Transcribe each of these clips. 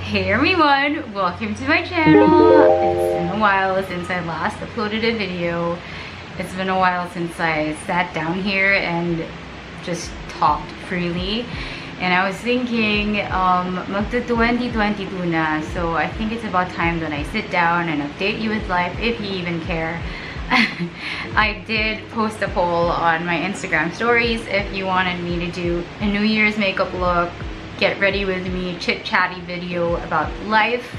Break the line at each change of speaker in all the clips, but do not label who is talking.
Hey everyone, welcome to my channel. It's been a while since I last uploaded a video. It's been a while since I sat down here and just talked freely. And I was thinking, magto-2022 na, so I think it's about time that I sit down and update you with life, if you even care. I did post a poll on my Instagram stories if you wanted me to do a New Year's makeup look, get ready with me, chit-chatty video about life,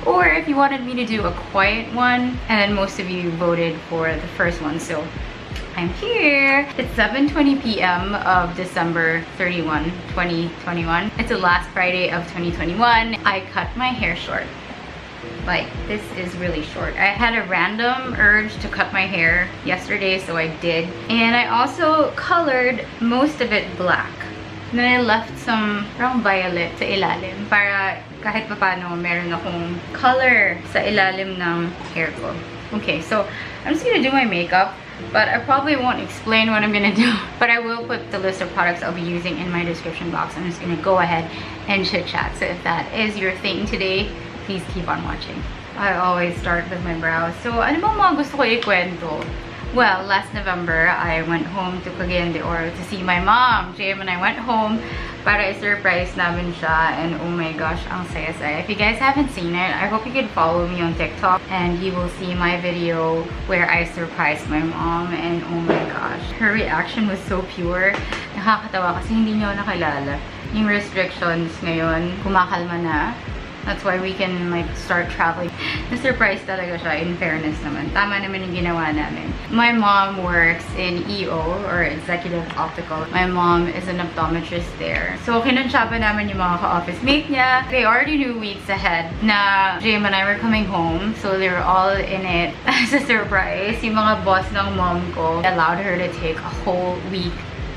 or if you wanted me to do a quiet one. And then most of you voted for the first one, so I'm here. It's 7:20 p.m. of December 31, 2021. It's the last Friday of 2021. I cut my hair short. Like, this is really short. I had a random urge to cut my hair yesterday, so I did. And I also colored most of it black. Then I left some parang violet sa ilalim para kahit papano meron akong color sa ilalim ng hair ko. Okay, so I'm just gonna do my makeup, but I probably won't explain what I'm gonna do. But I will put the list of products I'll be using in my description box. I'm just gonna go ahead and chit chat. So if that is your thing today, please keep on watching. I always start with my brows. So ano bang mga gusto ko ikwento? Well, last November, I went home to Cagayan de Oro to see my mom. JM and I went home para i-surprise namin siya, and oh my gosh, ang saya-saya. If you guys haven't seen it, I hope you can follow me on TikTok and you will see my video where I surprised my mom, and oh my gosh, her reaction was so pure. Nakakatawa kasi hindi niyo nakilala. Yung restrictions ngayon, kumakalma na. That's why we can like start traveling. Na-surprise talaga siya, in fairness naman. Tama naman yung ginawa namin. My mom works in EO, or Executive Optical. My mom is an optometrist there. So kinuntsaba namin yung mga ka-office mate niya. They already knew weeks ahead na Jim and I were coming home. So they were all in it as a surprise. Yung mga boss ng mom ko allowed her to take a whole week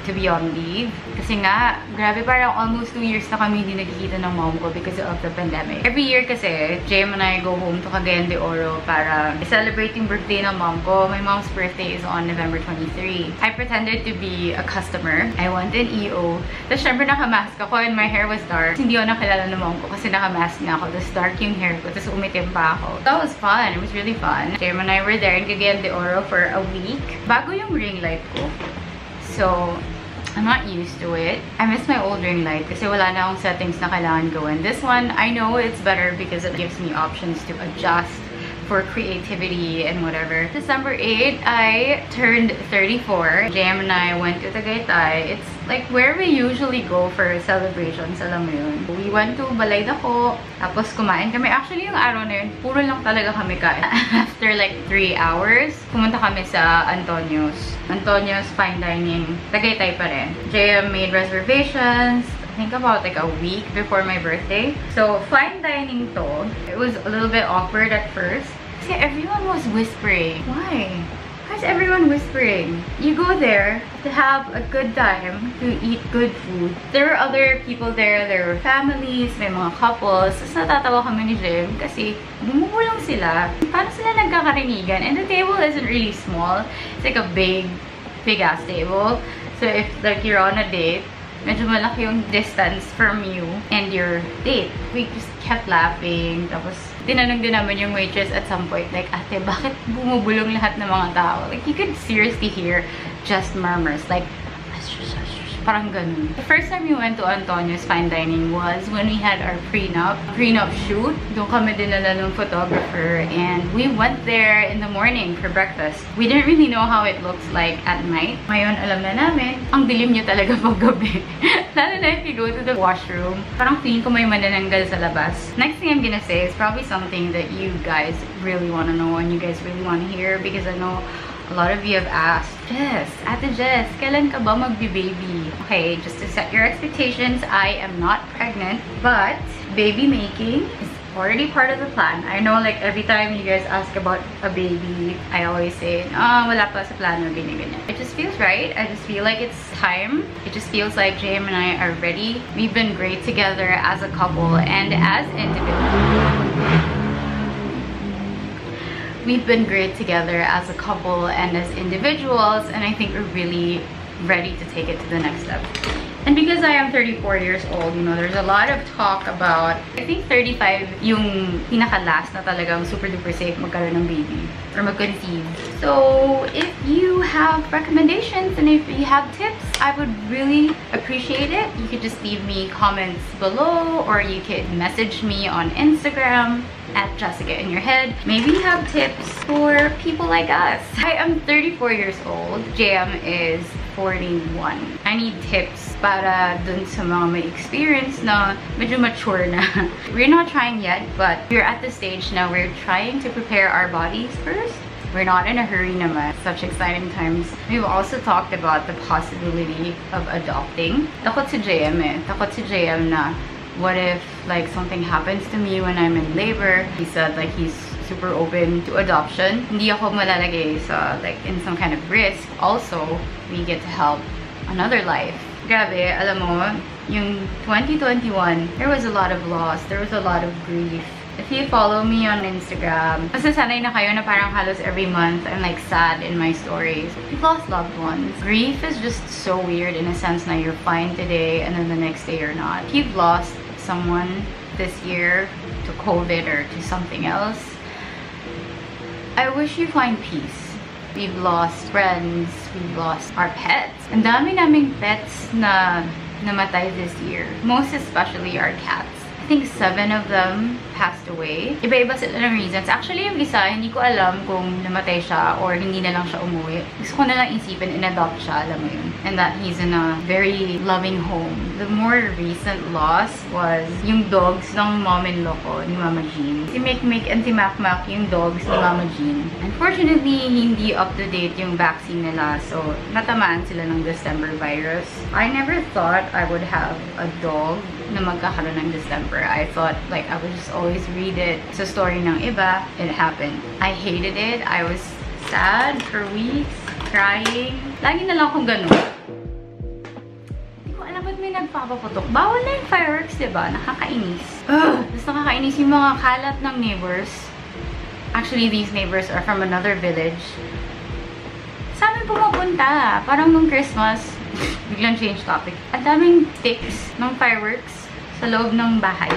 to be on leave. Kasi nga, grabe, parang almost 2 years na kami hindi nagkikita ng mom ko because of the pandemic. Every year kasi, JM and I go home to Cagayan de Oro para celebrate yung birthday ng mom ko. My mom's birthday is on November 23. I pretended to be a customer. I went in EO. Tapos syempre nakamask ako and my hair was dark. Hindi ko nakilala ng mom ko kasi nakamask nga ako. Tapos dark yung hair ko. Tapos umitim pa ako. That was fun. It was really fun. JM and I were there in Cagayan de Oro for a week. Bago yung ring light ko. So, I'm not used to it. I miss my old ring light kasi wala na akong settings na kailangan gawin. This one, I know it's better because it gives me options to adjust for creativity and whatever. December 8, I turned 34. Jam and I went to Tagaytay. It's like where we usually go for celebrations, alam mo yun. We went to Balay Dako, tapos kumain kami. Actually, yung araw na yun, puro lang talaga kami kain. After like 3 hours, pumunta kami sa Antonio's. Antonio's Fine Dining. Tagaytay pa rin. JM made reservations, I think about like a week before my birthday. So, fine dining to. It was a little bit awkward at first. Kasi everyone was whispering. Why? Why is everyone whispering? You go there to have a good time, to eat good food. There were other people there. There were families, may mga couples. Tapos natatawa kami ni Jim kasi bumubulong sila. Paano sila nagkakarinigan? And the table isn't really small. It's like a big ass table. So if like you're on a date, medyo malaki yung distance from you and your date. We just kept laughing. Tapos, tinanong din naman yung waitress at some point, like, ate, bakit bumubulong lahat ng mga tao? Like, you could seriously hear just murmurs. Like, parang ganun. The first time we went to Antonio's Fine Dining was when we had our prenup shoot. Doon kami dinala ng photographer and we went there in the morning for breakfast. We didn't really know how it looks like at night. Ngayon, alam na namin, ang dilim niya talaga pag gabi. Lalo na if you go to the washroom. Parang feeling ko may manananggal sa labas. Next thing I'm gonna say is probably something that you guys really want to know and you guys really want to hear because I know a lot of you have asked, Jess, Ate Jess, kailan ka ba magbi-baby? Okay, just to set your expectations, I am not pregnant, but baby making is already part of the plan. I know like every time you guys ask about a baby, I always say, wala pa sa plano, ganyan. It just feels right. I just feel like it's time. It just feels like JM and I are ready. We've been great together as a couple and as individuals. We've been great together as a couple and as individuals, and I think we're really ready to take it to the next step. And because I am 34 years old, you know, there's a lot of talk about, I think 35 yung pinaka-last na talagang super duper safe magkaroon ng baby or mag-conceive. So if you have recommendations and if you have tips, I would really appreciate it. You could just leave me comments below, or you could message me on Instagram at Jessica in your head. Maybe you have tips for people like us. I am 34 years old. JM is 41. I need tips para dun sa mga may experience na medyo mature na. We're not trying yet, but we're at the stage now we're trying to prepare our bodies first. We're not in a hurry naman. Such exciting times. We've also talked about the possibility of adopting. Takot si JM eh. Takot si JM na what if like something happens to me when I'm in labor. He said like he's super open to adoption. Hindi ako malalagay sa like in some kind of risk. Also, we get to help another life. Grabe, alam mo, yung 2021, there was a lot of loss. There was a lot of grief. If you follow me on Instagram, masasanay na kayo na parang halos every month I'm like sad in my stories. We've lost loved ones. Grief is just so weird in a sense na you're fine today and then the next day you're not. If you've lost someone this year to COVID or to something else, I wish you find peace. We've lost friends, we've lost our pets. Ang dami naming pets na namatay this year. Most especially our cats. I think 7 of them passed away. Iba-iba sila ng reasons. Actually, yung isa, hindi ko alam kung namatay siya or hindi na lang siya umuwi. Gusto ko na lang isipin, in-adopt siya, alam mo yun. And that he's in a very loving home. The more recent loss was yung dogs ng mom-in-law ko, ni Mama Jean. Si Mick and si Mac yung dogs ni Mama Jean. Unfortunately, hindi up-to-date yung vaccine nila. So, natamaan sila ng December virus. I never thought I would have a dog na magkakaroon ng December. I thought like I would just always read it sa story ng iba. It happened. I hated it. I was sad for weeks, crying. Lagi na lang akong ganun. Hindi ko alam ba't may nagpapaputok. Bawal na yung fireworks, diba? Nakakainis. Tapos nakakainis yung mga kalat ng neighbors. Actually, these neighbors are from another village. Sa amin pumupunta. Parang nung Christmas, biglang change topic. Ang daming sticks ng fireworks sa loob ng bahay.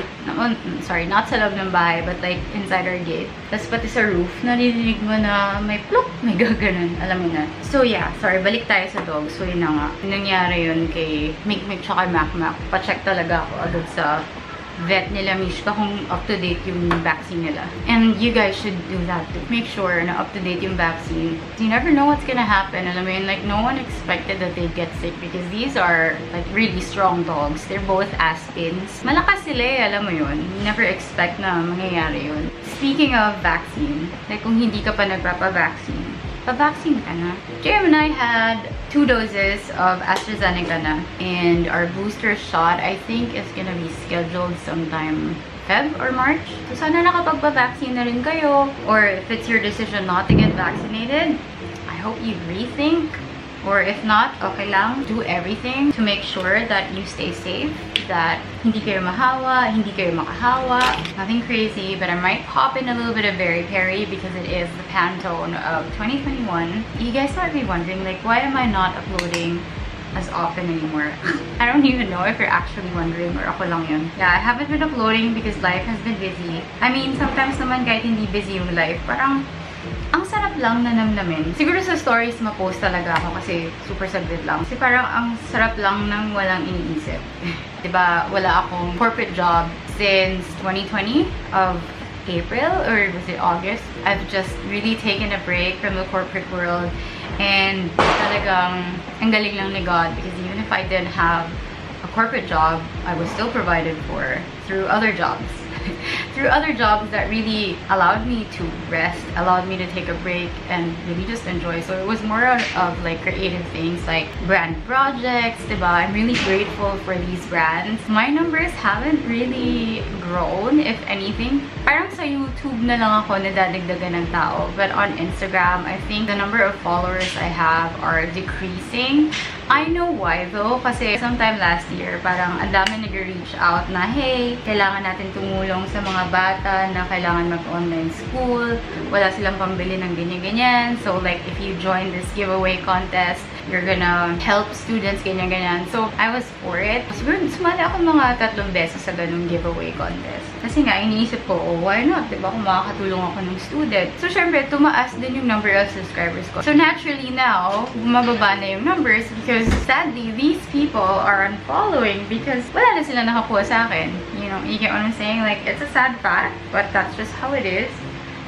Sorry, not sa loob ng bahay, but like inside our gate. Tapos pati sa roof, narinig mo na may pluk, may gaganon. Alam mo na. So yeah, sorry, balik tayo sa dogs. So yun na nga. Nangyari yun kay Mick tsaka Mac. Pa-check talaga ako agad sa vet nila, Mishka, kung up-to-date yung vaccine nila. And you guys should do that too. Make sure na up-to-date yung vaccine. You never know what's gonna happen. Alam mo yun, like, no one expected that they'd get sick because these are, like, really strong dogs. They're both Aspins. Malakas sila eh, alam mo yun. You never expect na mangyayari yun. Speaking of vaccine, like, kung hindi ka pa nagpapa-vaccine, pa-vaccine ka na. JM and I had 2 doses of AstraZeneca na, and our booster shot, I think, is gonna be scheduled sometime Feb or March. So sana nakapagpa-vaccine na rin kayo, or if it's your decision not to get vaccinated, I hope you rethink. Or if not, okay lang, do everything to make sure that you stay safe, that hindi kayo mahawa, hindi kayo makahawa, nothing crazy, but I might pop in a little bit of Very Perry because it is the Pantone of 2021. You guys might be wondering, like, why am I not uploading as often anymore? I don't even know if you're actually wondering, or ako lang yun. Yeah, I haven't been uploading because life has been busy. I mean, sometimes naman kahit hindi busy yung life, parang ang sarap lang na namnamin. Siguro sa stories ma-post talaga ako kasi super saglit lang. Kasi parang ang sarap lang nang walang iniisip. Diba, wala akong corporate job since 2020 of April, or was it August? I've just really taken a break from the corporate world, and talagang ang galing lang ni God, because even if I didn't have a corporate job, I was still provided for through other jobs. Through other jobs that really allowed me to rest, allowed me to take a break and really just enjoy. So it was more of like creative things like brand projects, diba? I'm really grateful for these brands. My numbers haven't really grown, if anything. Parang sa YouTube na lang ako nadadagdagan ng tao. But on Instagram, I think the number of followers I have are decreasing. I know why though, kasi sometime last year, parang ang dami nag-reach out na, hey, kailangan natin tumulong sa mga bata na kailangan mag-online school, wala silang pambili ng ganyan-ganyan. So like, if you join this giveaway contest, you're gonna help students, ganyan. So, I was for it. Siguro, sumali ako mga 3 beses sa ganung giveaway contest. Kasi nga, iniisip ko, oh, why not? Diba? Kung makakatulong ako ng student. So, syempre, tumaas din yung number of subscribers ko. So, naturally now, bumababa na yung numbers because sadly, these people are unfollowing because wala na sila nakakuha sa akin. You get what I'm saying? Like, it's a sad fact, but that's just how it is.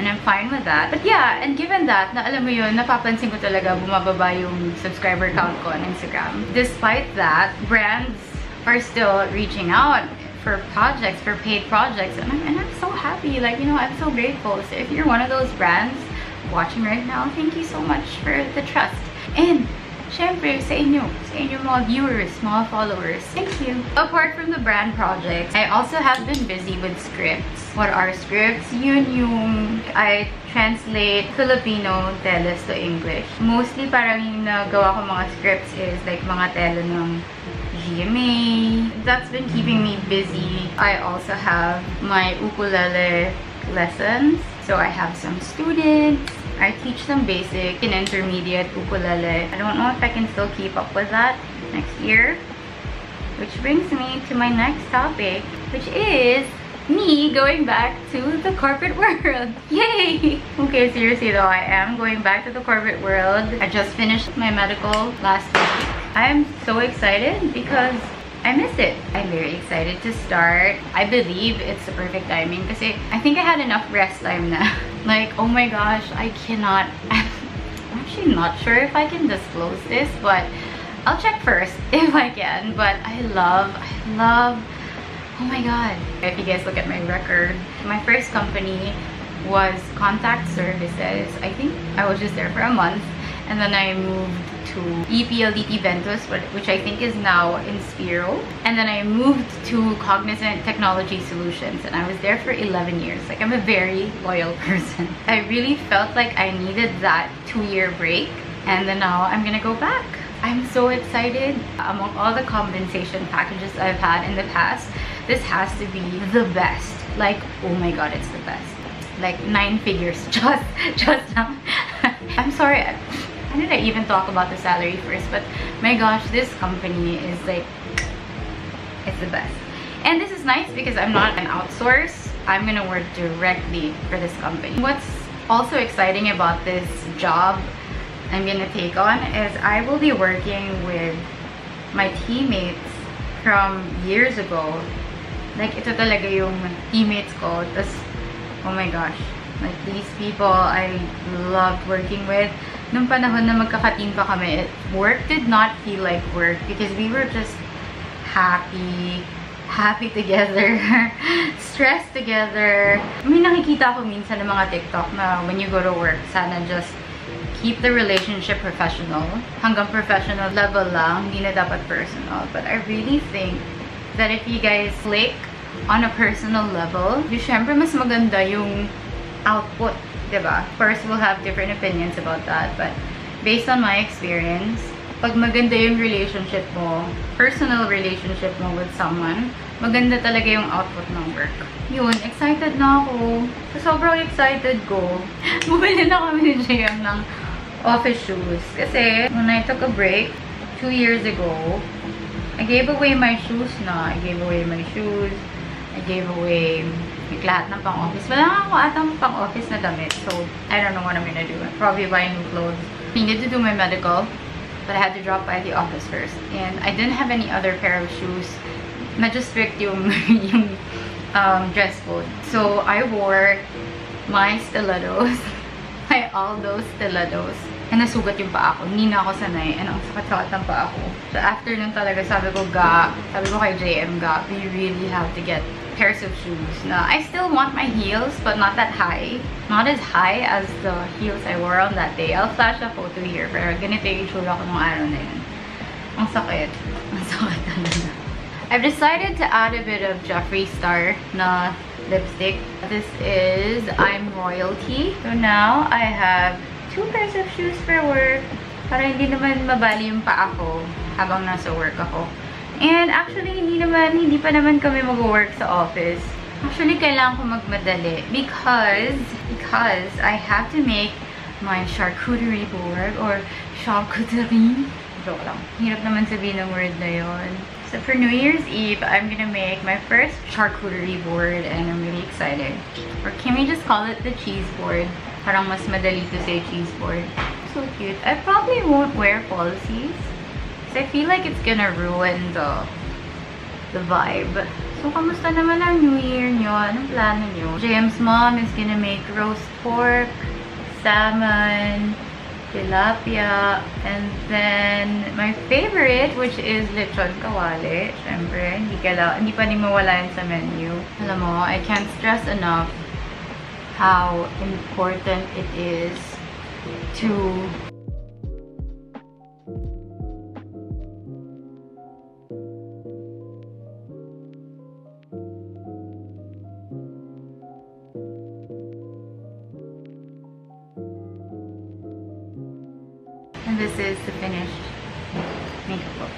And I'm fine with that. But yeah, and given that, na alam mo yun, napapansin ko talaga bumababa yung subscriber count ko on Instagram. Despite that, brands are still reaching out for projects, for paid projects. And I'm so happy. Like, I'm so grateful. So if you're one of those brands watching right now, thank you so much for the trust. And syempre, sa inyo mga viewers, mga followers, thank you. Apart from the brand projects, I also have been busy with scripts. What are scripts? Yun yung I translate Filipino teles to English. Mostly parang yung nagawa ko mga scripts is like mga tele ng GMA. That's been keeping me busy. I also have my ukulele lessons. So I have some students. I teach them basic and intermediate ukulele. I don't know if I can still keep up with that next year. Which brings me to my next topic, which is me going back to the corporate world. Yay! Okay, seriously though, I am going back to the corporate world. I just finished my medical last week. I'm so excited because I miss it. I'm very excited to start. I believe it's the perfect timing kasi I think I had enough rest time na. Like, oh my gosh, I cannot. I'm actually not sure if I can disclose this, but I'll check first if I can. But I love, oh my god. If you guys look at my record, my first company was Contact Services. I think I was just there for a month. And then I moved to EPLDT Ventus, which I think is now Inspiro. And then I moved to Cognizant Technology Solutions, and I was there for 11 years. Like, I'm a very loyal person. I really felt like I needed that 2-year break, and then now I'm gonna go back. I'm so excited. Among all the compensation packages I've had in the past, this has to be the best. Like, oh my god, it's the best. Like 9 figures, just now. I'm sorry. How did I even talk about the salary first? But my gosh, this company is like, it's the best. And this is nice because I'm not an outsource. I'm gonna work directly for this company. What's also exciting about this job I'm gonna take on is I will be working with my teammates from years ago. Like, ito talaga yung teammates ko. Tas, oh my gosh. Like, these people I loved working with. Nung panahon na magkaka-team pa kami, work did not feel like work because we were just happy together, stressed together. May nakikita ko minsan ng mga TikTok na when you go to work, sana just keep the relationship professional. Hanggang professional level lang, hindi na dapat personal. But I really think that if you guys click on a personal level, syempre mas maganda yung output. Diba? Of course, we'll have different opinions about that, but based on my experience, pag maganda yung relationship mo, personal relationship mo with someone, maganda talaga yung output ng work. Yun, excited na ako. Sobrang excited ko. Bumili na kami ni JM ng office shoes. Kasi, when I took a break 2 years ago, I gave away my shoes na. I gave away my shoes. I gave away lahat ng pang-office. Wala nga ako atang pang-office na damit. So, I don't know what I'm gonna do. I'm probably buying new clothes. I needed to do my medical, but I had to drop by the office first. And I didn't have any other pair of shoes. Medyo strict yung dress code. So, I wore my stilettos. My Aldo stilettos. And nasugat yung paa ko. Hindi na ako sanay. And ang sakit-sakit ng paa ko. So, after nun talaga, sabi ko kay JM, we really have to get pairs of shoes. Now, I still want my heels, but not that high. Not as high as the heels I wore on that day. I'll flash a photo here, pero ganito yung itsura ko nung araw na yun. Ang sakit. Ang sakit talaga. I've decided to add a bit of Jeffree Star na lipstick. This is I'm Royalty. So now, I have 2 pairs of shoes for work para hindi naman mabali yung paa ko habang nasa work ako. And actually, hindi pa naman kami mag-work sa office. Actually, kailangan ko magmadali because I have to make my charcuterie board or charcuterie Joke lang. Hirap naman sabihin ng word na yun. So for New Year's Eve, I'm gonna make my first charcuterie board and I'm really excited. Or can we just call it the cheese board? Parang mas madali to say cheese board. So cute. I probably won't wear falsies because I feel like it's gonna ruin the vibe. So kamusta naman ang New Year nyo? Anong plano nyo? JM's mom is gonna make roast pork, salmon, tilapia, and then my favorite, which is lechon kawali. Syempre, hindi pa rin mawala yun sa menu. Alam mo, I can't stress enough how important it is to and this is the finished makeup look.